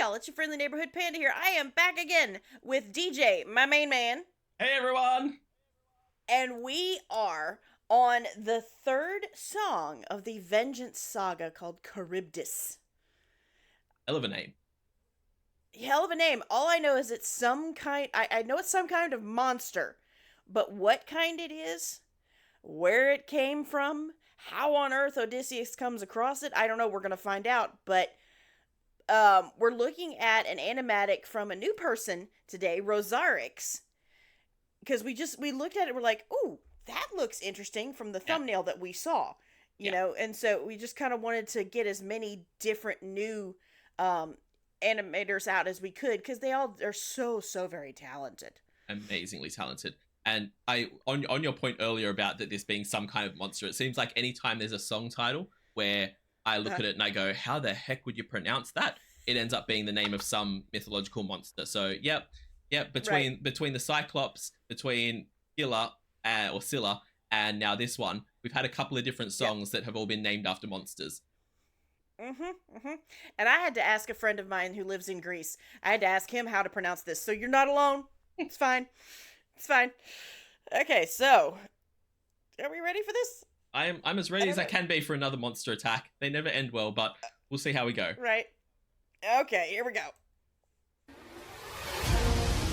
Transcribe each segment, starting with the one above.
y'all, it's your friendly neighborhood panda here. I am back again with DJ, my main man. Hey everyone! And we are on the third song of the Vengeance Saga called Charybdis. Hell of a name. Hell of a name. All I know is it's some kind, I know it's some kind of monster, but what kind it is, where it came from, how on earth Odysseus comes across it, I don't know. We're going to find out, but we're looking at an animatic from a new person today, Rosarix, because we looked at it, we're like, ooh, that looks interesting from the thumbnail that we saw, you know, and so we just kind of wanted to get as many different new animators out as we could, because they all are so very talented. Amazingly talented. And on your point earlier about that this being some kind of monster, it seems like anytime there's a song title where I look at it and I go, how the heck would you pronounce that? It ends up being the name of some mythological monster. So, between the Cyclops, between Scylla, or Scylla, and now this one, we've had a couple of different songs that have all been named after monsters. And I had to ask a friend of mine who lives in Greece. I had to ask him how to pronounce this. So you're not alone. It's fine. It's fine. Okay, so are we ready for this? I'm as ready as I can be for another monster attack. They never end well, but we'll see how we go. Right. Okay, here we go.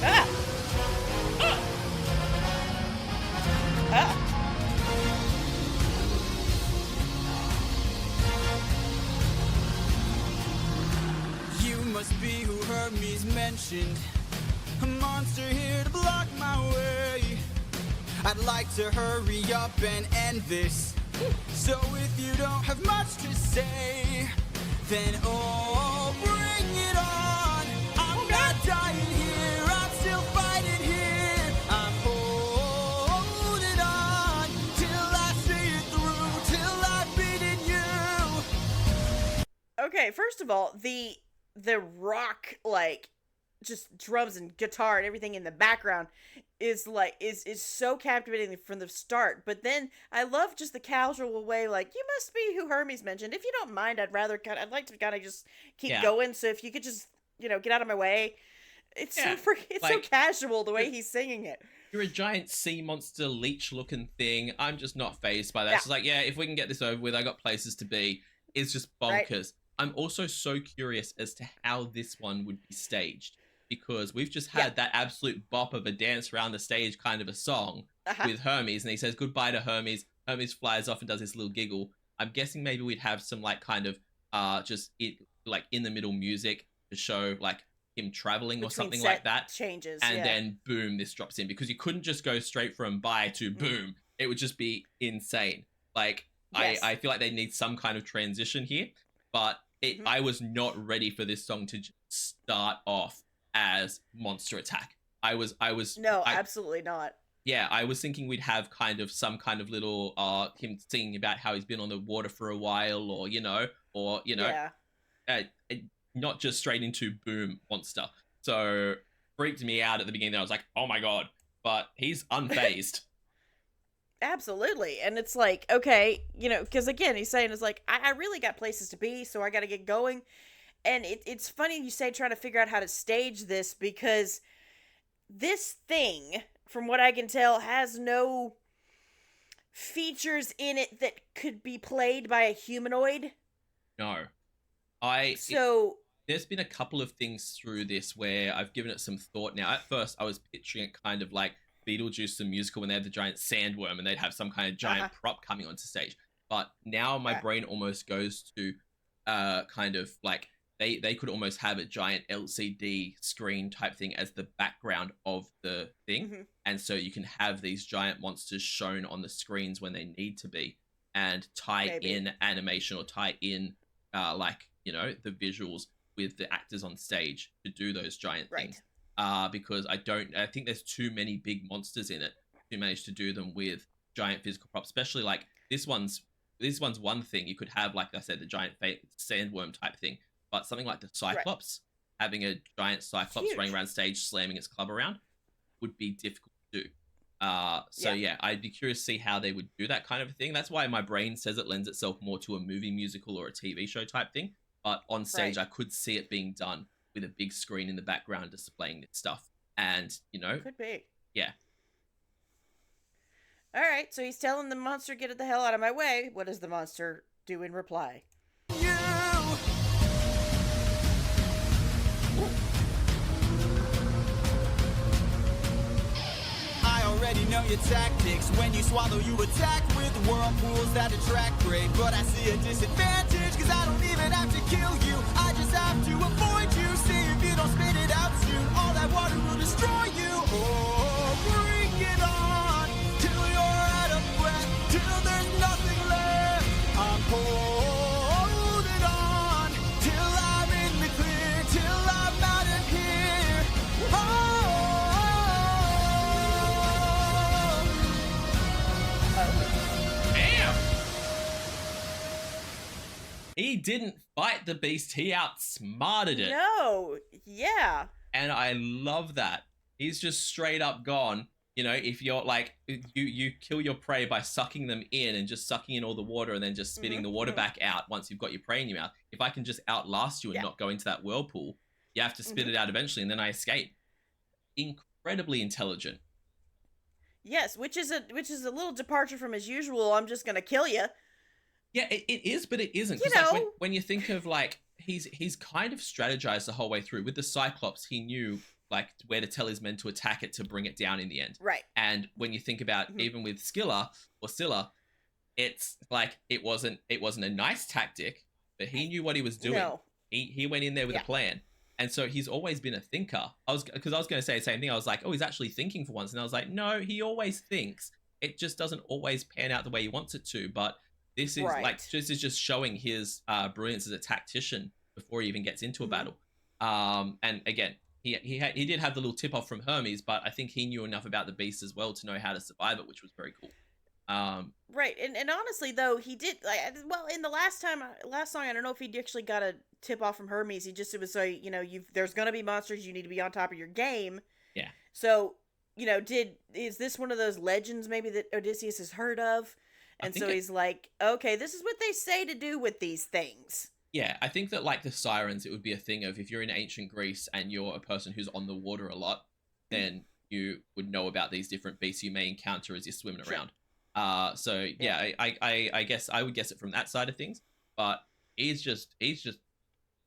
Ah! Ah! Ah! You must be who Hermes mentioned. A monster here to block my way. I'd like to hurry up and end this. So if you don't have much to say, then bring it on. I'm not dying here, I'm still fighting here. I'm holding on till I see it through, till I've beaten you. Okay, first of all, the rock, like, just drums and guitar and everything in the background is so captivating from the start. But then I love just the casual way, like, you must be who Hermes mentioned. If you don't mind, I'd like to kind of just keep going. So if you could just, get out of my way. It's so casual the way he's singing it. You're a giant sea monster leech looking thing. I'm just not fazed by that. It's like, if we can get this over with, I got places to be. It's just bonkers. Right. I'm also so curious as to how this one would be staged, because we've just had that absolute bop of a dance around the stage kind of a song with Hermes, and he says goodbye to Hermes. Hermes flies off and does this little giggle. I'm guessing maybe we'd have some like kind of just like in the middle music to show like him traveling or something like that. Changes. And then boom, this drops in, because you couldn't just go straight from bye to boom. It would just be insane. Like I feel like they need some kind of transition here, but I was not ready for this song to start off as Monster Attack. Absolutely not. Yeah, I was thinking we'd have kind of some kind of little him singing about how he's been on the water for a while, or not just straight into boom monster. So freaked me out at the beginning. I was like, oh my god, but he's unfazed. Absolutely. And it's like, okay, because again, he's saying it's like, I really got places to be, so I got to get going. And it's funny you say trying to figure out how to stage this, because this thing, from what I can tell, has no features in it that could be played by a humanoid. No. There's been a couple of things through this where I've given it some thought now. At first, I was picturing it kind of like Beetlejuice the musical when they had the giant sandworm and they'd have some kind of giant prop coming onto stage. But now my brain almost goes to kind of like they could almost have a giant LCD screen type thing as the background of the thing. And so you can have these giant monsters shown on the screens when they need to be, and tie in animation or tie in the visuals with the actors on stage to do those giant things. Because I think there's too many big monsters in it to manage to do them with giant physical props, especially like this one's one thing. You could have, like I said, the giant sandworm type thing, but something like the Cyclops, having a giant Cyclops running around stage slamming its club around would be difficult to do. I'd be curious to see how they would do that kind of thing. That's why my brain says it lends itself more to a movie musical or a TV show type thing. But on stage, I could see it being done with a big screen in the background displaying this stuff. And, Could be. yeah. All right, so he's telling the monster, get the hell out of my way. What does the monster do in reply? You. I already know your tactics. When you swallow, you attack with whirlpools that attract prey. But I see a disadvantage, cause I don't even have to kill you. I just have to avoid you. See if you don't spit it out soon. All that water will destroy you. Oh, bring it on till you're out of breath, till there's nothing left. I'm holding on till I'm in the clear, till I'm out of here. Oh. Damn! He didn't fight the beast, he outsmarted it. No, yeah. And I love that. He's just straight up gone. If you're like, you kill your prey by sucking them in and just sucking in all the water and then just spitting the water back out once you've got your prey in your mouth. If I can just outlast you and not go into that whirlpool, you have to spit it out eventually and then I escape. Incredibly intelligent. Yes, which is a little departure from his usual, I'm just gonna kill you. Yeah, it is, but it isn't. 'Cause, like, when you think of, like, he's kind of strategized the whole way through. With the Cyclops, he knew, like, where to tell his men to attack it to bring it down in the end. Right. And when you think about even with Scylla, it's like it wasn't a nice tactic, but he knew what he was doing. No. He went in there with a plan. And so he's always been a thinker. Because I was going to say the same thing. I was like, oh, he's actually thinking for once. And I was like, no, he always thinks. It just doesn't always pan out the way he wants it to. But this is just showing his brilliance as a tactician before he even gets into a battle. And again, he did have the little tip off from Hermes, but I think he knew enough about the beast as well to know how to survive it, which was very cool. Right, and honestly though, he did in the last song, I don't know if he actually got a tip off from Hermes. It was so there's gonna be monsters, you need to be on top of your game. Yeah. So is this one of those legends maybe that Odysseus has heard of, and so he's like, okay, this is what they say to do with these things. Yeah, I think that like the sirens, it would be a thing of if you're in ancient Greece and you're a person who's on the water a lot, then you would know about these different beasts you may encounter as you're swimming around. So yeah, I guess I would guess it from that side of things, but he's just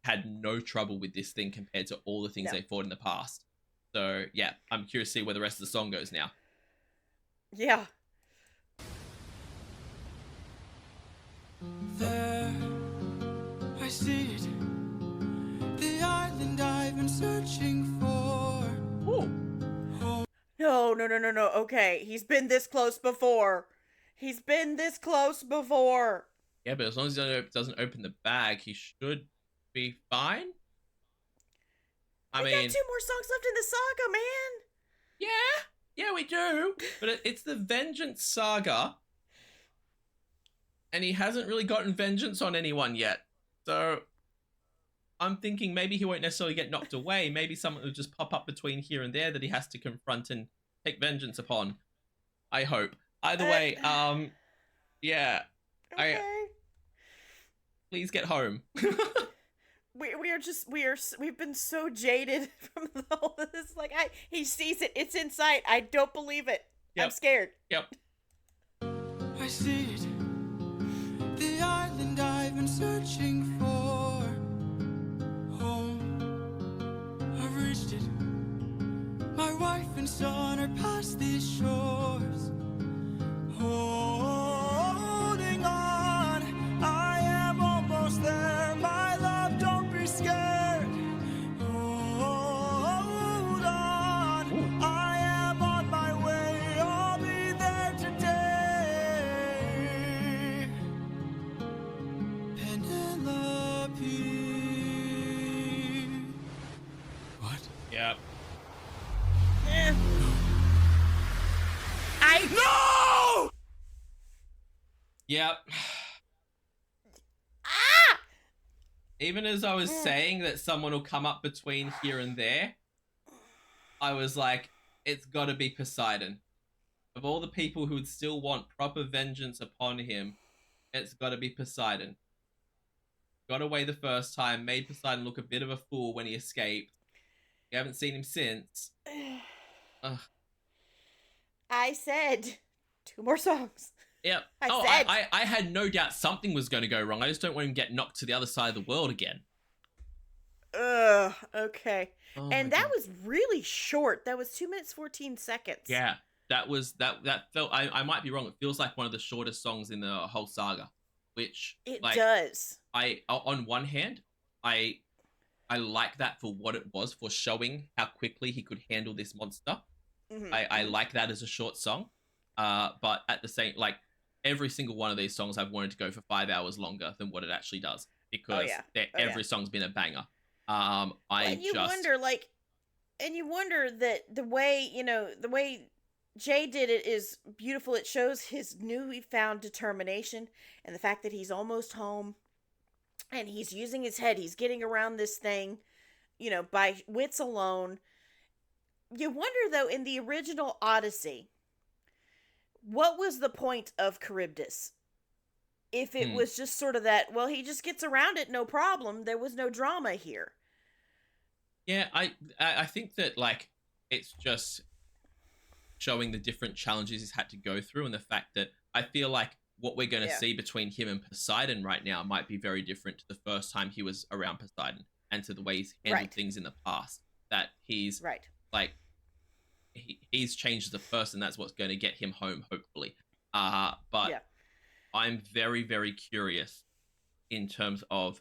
had no trouble with this thing compared to all the things they fought in the past. So yeah, I'm curious to see where the rest of the song goes now. Yeah. There, I see it. The island I've been searching for. Ooh. No. Okay, he's been this close before. Yeah, but as long as he doesn't open the bag, he should be fine. We got 2 more songs left in the saga, man. Yeah, we do. But it's the Vengeance Saga, and he hasn't really gotten vengeance on anyone yet. So I'm thinking maybe he won't necessarily get knocked away. Maybe someone will just pop up between here and there that he has to confront and take vengeance upon. I hope. Either way, yeah. Okay. Please get home. We've been so jaded from all this. Like, he sees it. It's in sight. I don't believe it. Yep. I'm scared. Yep. I see it. The island I've been searching for. Home. I've reached it. My wife and son are past these shores. Holding on. I am almost there. My love, don't be scared. Hold on. I am on my way. I'll be there today. Penelope. What? Yep. No! Yep. Even as I was saying that someone will come up between here and there, I was like, it's got to be Poseidon. Of all the people who would still want proper vengeance upon him, it's got to be Poseidon. got away the first time, made Poseidon look a bit of a fool when he escaped. We haven't seen him since. Ugh. I said 2 more songs. Yep. I had no doubt something was going to go wrong. I just don't want him to get knocked to the other side of the world again. Ugh, okay. Oh And my that God. was really short. That was 2 minutes 14 seconds. Yeah, that felt. I might be wrong. It feels like one of the shortest songs in the whole saga, which It like does. on one hand, I like that for what it was, for showing how quickly he could handle this monster. Mhm. I like that as a short song. But at the same, like, every single one of these songs I've wanted to go for 5 hours longer than what it actually does, because every song's been a banger. And you wonder that the way Jay did it is beautiful. It shows his newly found determination and the fact that he's almost home and he's using his head. He's getting around this thing, by wits alone. You wonder, though, in the original Odyssey, what was the point of Charybdis? If it was just sort of that, well, he just gets around it, no problem. There was no drama here. Yeah, I think that, like, it's just showing the different challenges he's had to go through, and the fact that I feel like what we're going to see between him and Poseidon right now might be very different to the first time he was around Poseidon, and to the way he's handled things in the past. That he's like, he's changed as a person. That's what's going to get him home, hopefully. But I'm very, very curious in terms of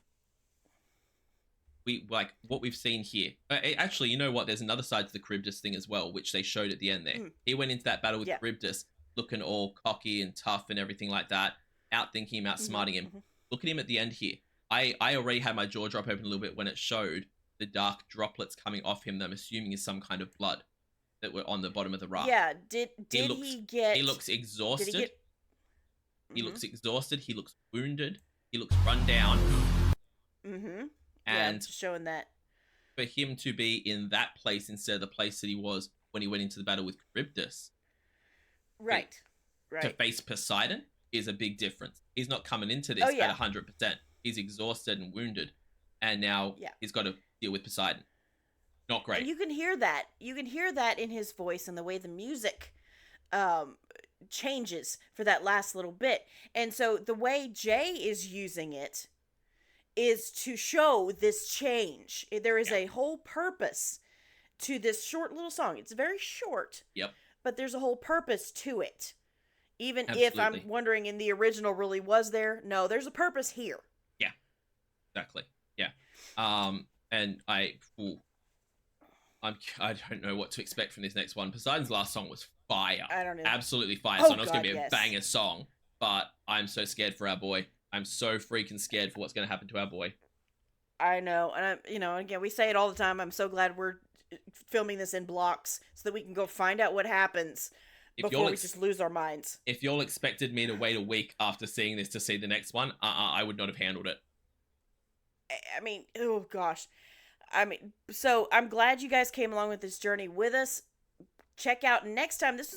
what we've seen here. Actually, you know what? There's another side to the Charybdis thing as well, which they showed at the end there. He went into that battle with Charybdis looking all cocky and tough and everything like that, outthinking him, outsmarting him. Look at him at the end here. I already had my jaw drop open a little bit when it showed the dark droplets coming off him that I'm assuming is some kind of blood that were on the bottom of the raft. Yeah, he looks exhausted. He Mhm. looks exhausted. He looks wounded. He looks run down. Mm-hmm. And showing that. For him to be in that place instead of the place that he was when he went into the battle with Charybdis. Right. To face Poseidon is a big difference. He's not coming into this at 100%. He's exhausted and wounded. And now he's got to deal with Poseidon. Not great. And you can hear that. You can hear that in his voice and the way the music changes for that last little bit. And so the way Jay is using it is to show this change. There is a whole purpose to this short little song. It's very short. Yep. But there's a whole purpose to it. Even Absolutely. if I'm wondering in the original really was there. No, there's a purpose here. Yeah. Exactly. Yeah. And I don't know what to expect from this next one. Poseidon's last song was fire. I don't know. Absolutely fire. So I know it's going to be a banger song, but I'm so scared for our boy. I'm so freaking scared for what's going to happen to our boy. I know. And again, we say it all the time. I'm so glad we're filming this in blocks so that we can go find out what happens before we just lose our minds. If y'all expected me to wait a week after seeing this to see the next one, I would not have handled it. I mean, oh gosh. So I'm glad you guys came along with this journey with us. Check out next time. This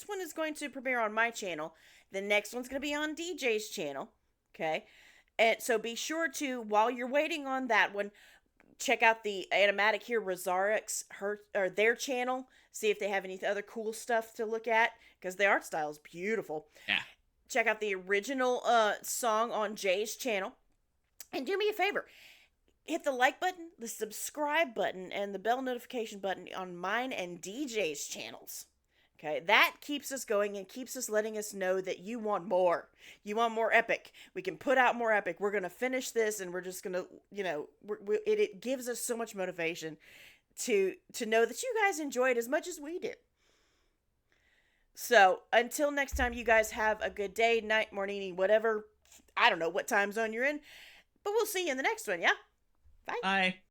one is going to premiere on my channel. The next one's going to be on DJ's channel. Okay. And so be sure to, while you're waiting on that one, check out the Animatic here, Razarix, their channel. See if they have any other cool stuff to look at, because the art style is beautiful. Yeah. Check out the original song on Jay's channel. And do me a favor. Hit the like button, the subscribe button, and the bell notification button on mine and DJ's channels. Okay, that keeps us going and keeps us letting us know that you want more. You want more epic. We can put out more epic. We're going to finish this, and we're just going to, it gives us so much motivation to know that you guys enjoy it as much as we do. So, until next time, you guys have a good day, night, morning, whatever. I don't know what time zone you're in, but we'll see you in the next one, yeah? Bye. Bye.